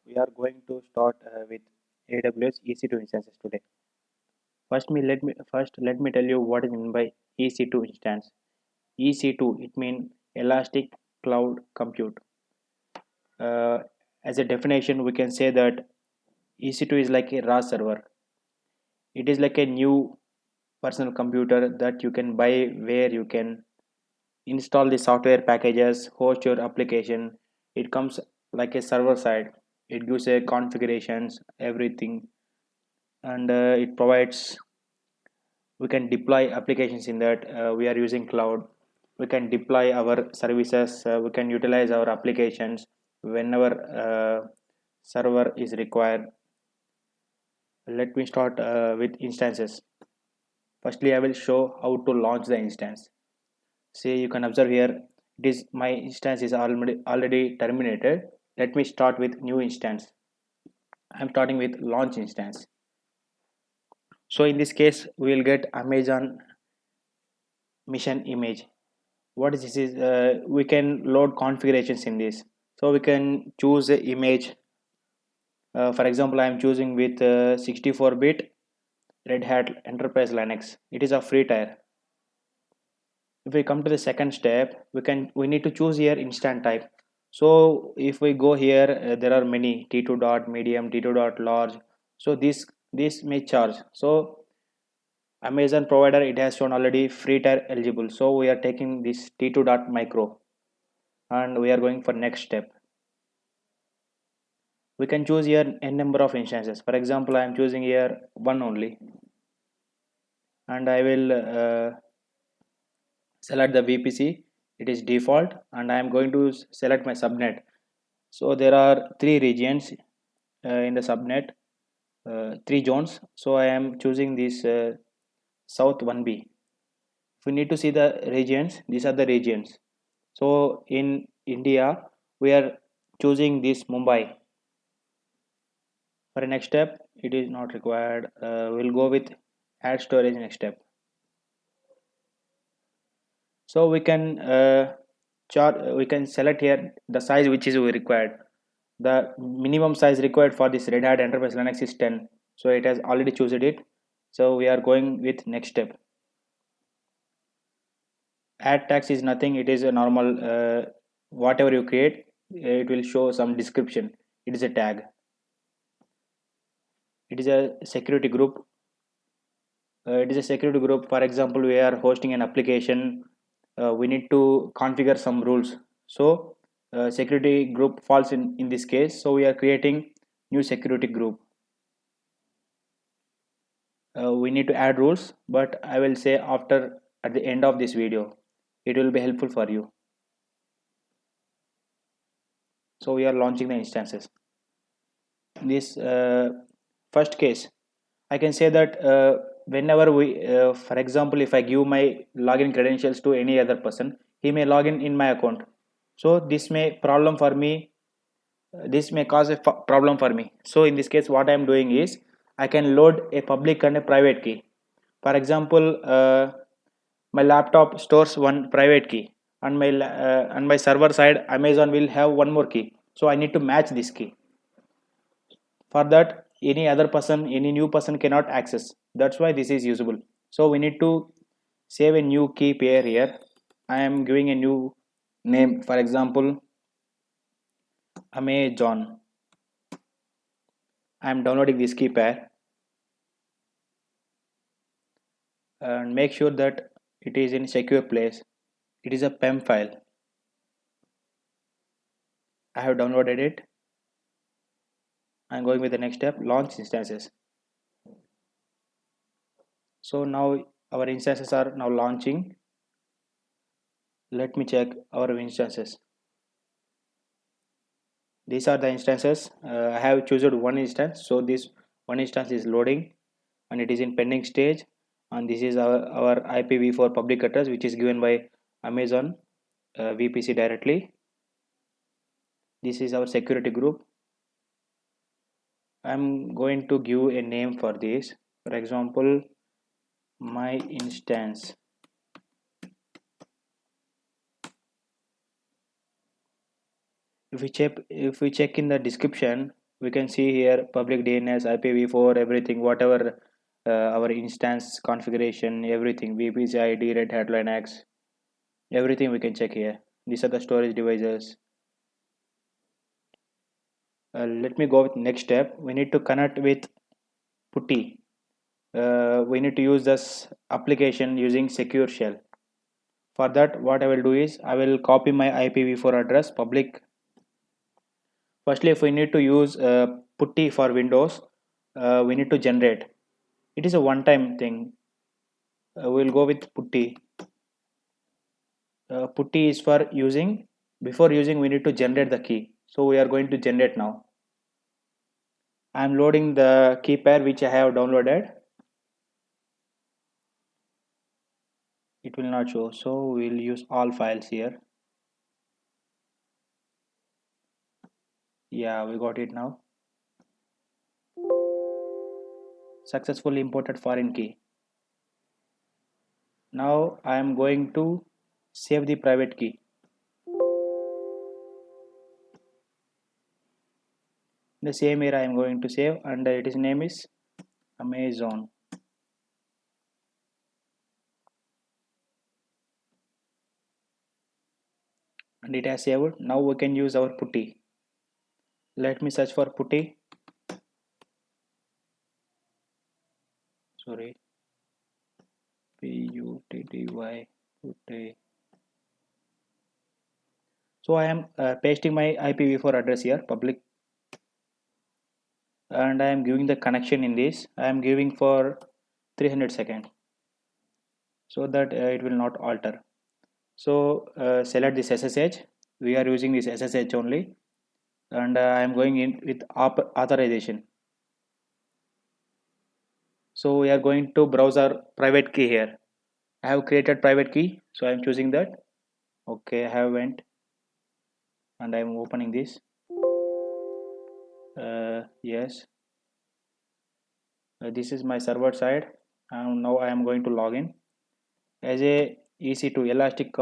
We are going to start with AWS EC2 instances today. First let me tell you what is meant by EC2 instance. EC2 it means Elastic Cloud Compute. Uh, as a definition, we can say that EC2 is like a RAS server. It is like a new personal computer that you can buy where you can install the software packages, host your application. It comes like a server side. It gives a configurations, everything, and it provides. We can deploy applications in that. We are using cloud. We can deploy our services. We can utilize our applications whenever server is required. Let me start with instances. Firstly, I will show how to launch the instance. See, you can observe here, it is my instance is already terminated. Let me start with new instance. I'm starting with launch instance. So in this case, we will get Amazon mission image. What is this is we can load configurations in this. So we can choose a image. For example, I am choosing with 64-bit Red Hat Enterprise Linux. It is a free tier. If we come to the second step, we need to choose here instant type. So if we go here, there are many T2 dot medium, T2 dot large. So this may charge. So Amazon provider, it has shown already free tier eligible, so we are taking this T2 dot micro and we are going for next step. We can choose here n number of instances. For example, I am choosing here one only, and I will select the VPC. It is default, and I am going to select my subnet. So there are three regions in the subnet, three zones. So I am choosing this South 1B. If we need to see the regions, these are the regions. So in India, we are choosing this Mumbai. For a next step, it is not required. We'll go with add storage next step. So we can we can select here the size which is required. The minimum size required for this Red Hat Enterprise Linux is 10. So it has already chosen it. So we are going with next step. Add tags is nothing. It is a normal whatever you create, it will show some description. It is a tag. It is a security group. It is a security group. For example, we are hosting an application. We need to configure some rules. So security group falls in this case. So we are creating new security group. We need to add rules, but I will say after at the end of this video. It will be helpful for you. So we are launching the instances. This first case, I can say that whenever for example, if I give my login credentials to any other person, he may log in my account. So this may problem for me. This may cause a problem for me. So in this case, what I am doing is I can load a public and a private key. For example, my laptop stores one private key, and my server side Amazon will have one more key. So I need to match this key. For that, any other person, any new person cannot access. That's why this is usable. So we need to save a new key pair here. I am giving a new name, for example, Amazon. I am downloading this key pair and make sure that it is in secure place. It is a PEM file. I have downloaded it. I'm going with the next step, launch instances. So now our instances are now launching. Let me check our instances. These are the instances. I have chosen one instance, so this one instance is loading and it is in pending stage. And this is our IPv4 public address, which is given by Amazon VPC directly. This is our security group. I'm going to give a name for this. For example, my instance. If we check in the description, We can see here public DNS, IPv4, everything, whatever our instance configuration, everything, VPC ID, Red Hat Linux, everything we can check here. These are the storage devices. Let me go with next step. We need to connect with PuTTY. We need to use this application using secure shell. For that, what I will do is I will copy my IPv4 address public. Firstly, if we need to use PuTTY for Windows, we need to generate. It is a one-time thing. We'll go with PuTTY. PuTTY is for using. Before using, we need to generate the key. So we are going to generate now. I am loading the key pair which I have downloaded. It will not show, so we'll use all files here. Yeah, we got it now. Successfully imported foreign key. Now I am going to save the private key. The same here I am going to save, and its name is Amazon. And it has saved. Now we can use our PuTTY. Let me search for PuTTY. Sorry, PUTTY, PuTTY. So I am pasting my IPv4 address here, public, and I am giving the connection in this. I am giving for 300 seconds so that it will not alter. So select this SSH. We are using this SSH only, and I am going in with authorization. So we are going to browse our private key here. I have created private key, so I am choosing that. Okay, I have went, and I am opening this. Yes, this is my server side, and now I am going to log in as a EC2 Elastic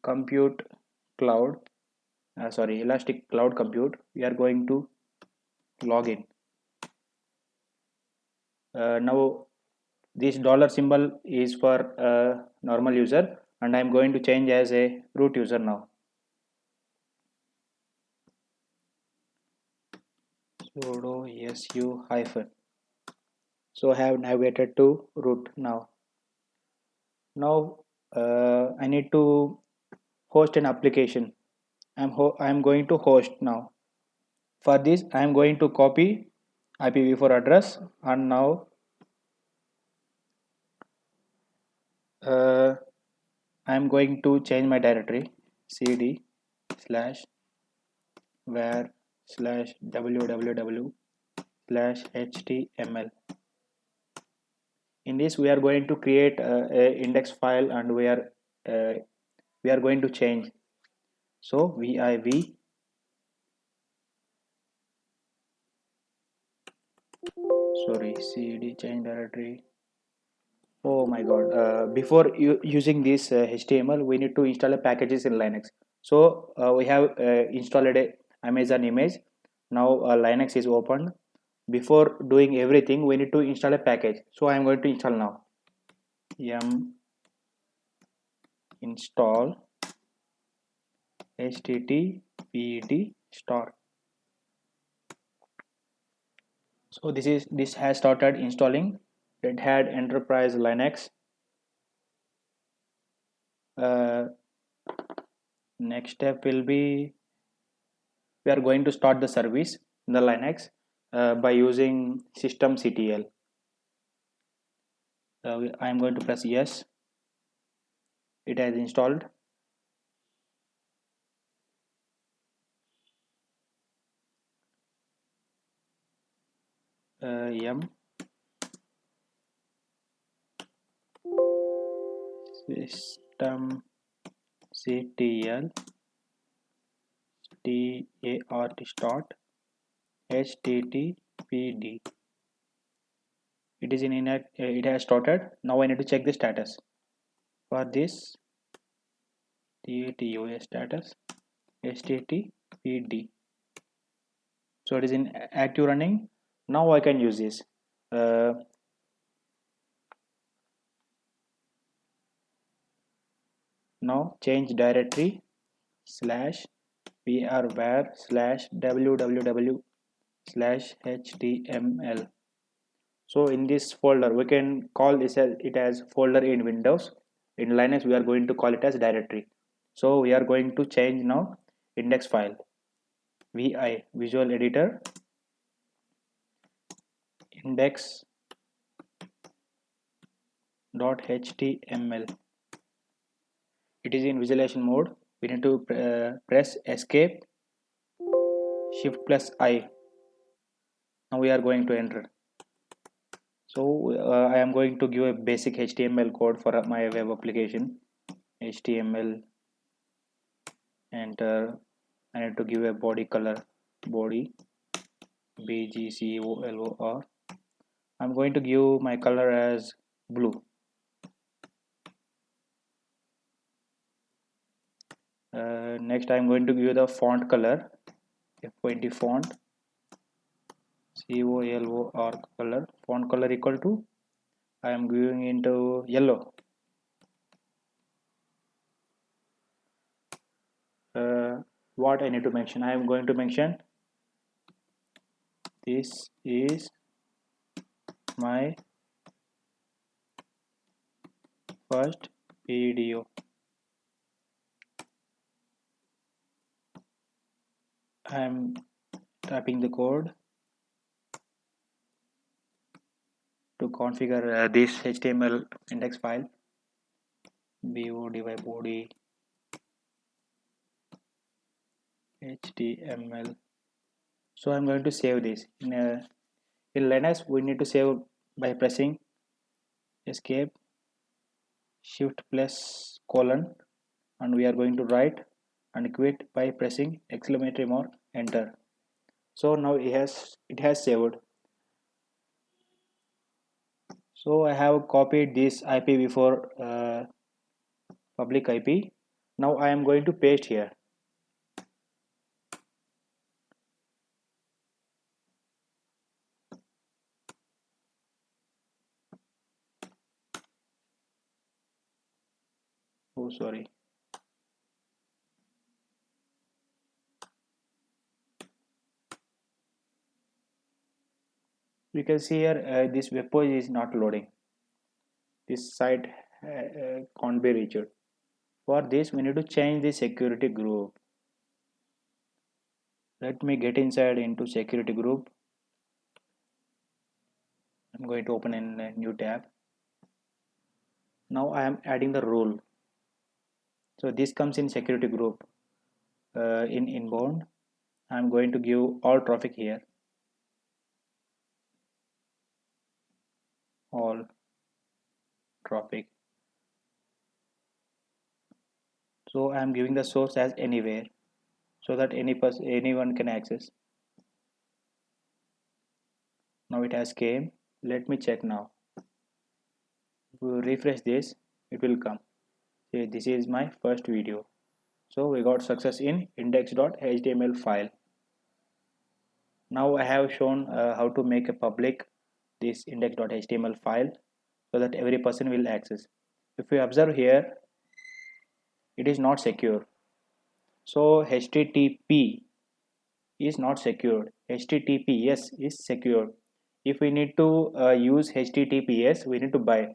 Compute Cloud. Sorry, Elastic Cloud Compute. We are going to log in. Now this dollar symbol is for a normal user, and I'm going to change as a root user now. Sudo su hyphen. So I have navigated to root now. Now I need to host an application. I'm going to host now. For this, I'm going to copy IPv4 address, and now I'm going to change my directory cd slash where slash www slash html. In this, we are going to create a index file, and we are going to change. So viv sorry cd change directory. Oh my god, before using this html, we need to install a packages in Linux. So we have installed a Amazon image. Now Linux is opened. Before doing everything, we need to install a package. So I am going to install now. Yum install httpd start. So this has started installing Red Hat Enterprise Linux. uh, Next step will be we are going to start the service in the Linux by using systemctl. I am going to press yes. It has installed. Yum systemctl start httpd. It is in it has started. Now I need to check the status. For this, status httpd. So it is in active running. Now I can use this. uh, Now change directory slash var slash www slash html. So in this folder we can call this as it as folder in Windows. In Linux we are going to call it as directory. So we are going to change now index file vi visual editor index .html. It is in visualization mode. We need to press escape shift plus I. Now we are going to enter. So I am going to give a basic HTML code for my web application. HTML, enter. I need to give a body color, body BGCOLOR. I'm going to give my color as blue. Next I'm going to give the font color F20 font COLOR color. Font color equal to, I am giving into yellow. What I need to mention, I am going to mention this is my first video. I am typing the code to configure this HTML index file body HTML. So I'm going to save this. In Linux we need to save by pressing escape shift plus colon, and we are going to write and quit by pressing exclamatory mark enter. So now it has saved. So I have copied this IPv4 public IP. Now I am going to paste here. Oh, sorry. You can see here this web page is not loading. This site can't be reached. For this we need to change the security group. Let me get inside into security group. I'm going to open in a new tab. Now I am adding the rule. So this comes in security group. In inbound I'm going to give all traffic here, all traffic. So I am giving the source as anywhere so that anyone can access. Now it has came. Let me check now. If we refresh this, it will come. See, this is my first video. So we got success in index.html file. Now I have shown how to make a public this index.html file so that every person will access. If we observe here, it is not secure. So HTTP is not secured. HTTPS is secure. If we need to use HTTPS, we need to buy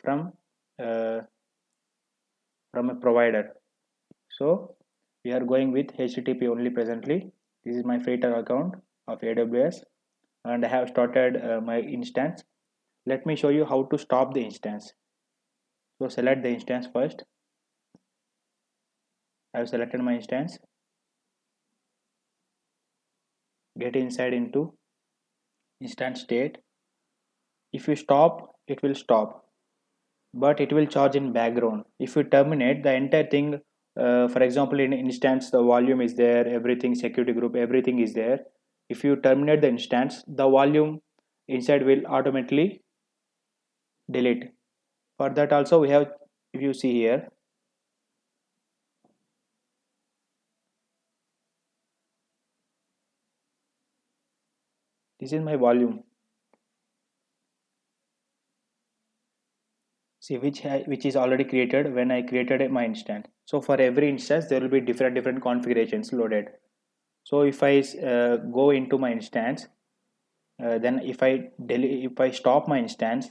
from uh, from a provider. So we are going with HTTP only presently. This is my free trial account of AWS, and I have started my instance. Let me show you how to stop the instance. So select the instance first. I have selected my instance. Get inside into instance state. If you stop, it will stop, but it will charge in background. If you terminate the entire thing, for example in instance the volume is there, everything, security group, everything is there. If you terminate the instance, the volume inside will automatically delete. For that also we have, if you see here, This is my volume. See, which is already created when I created my instance. So for every instance there will be different configurations loaded. So if I go into my instance, then if I stop my instance,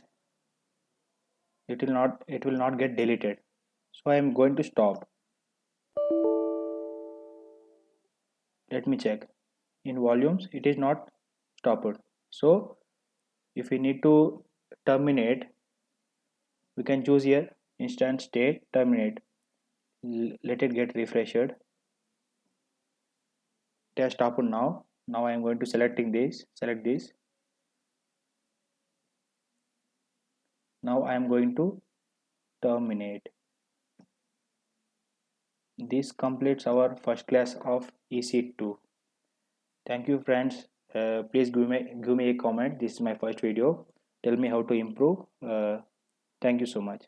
it will not get deleted. So I am going to stop. Let me check. In volumes it is not stopped. So if we need to terminate, we can choose here instance state terminate. Let it get refreshed. It has stopped now. Now I am going to select this. Now I am going to terminate. This completes our first class of EC2. Thank you friends. Please give me a comment. This is my first video. Tell me how to improve. Thank you so much.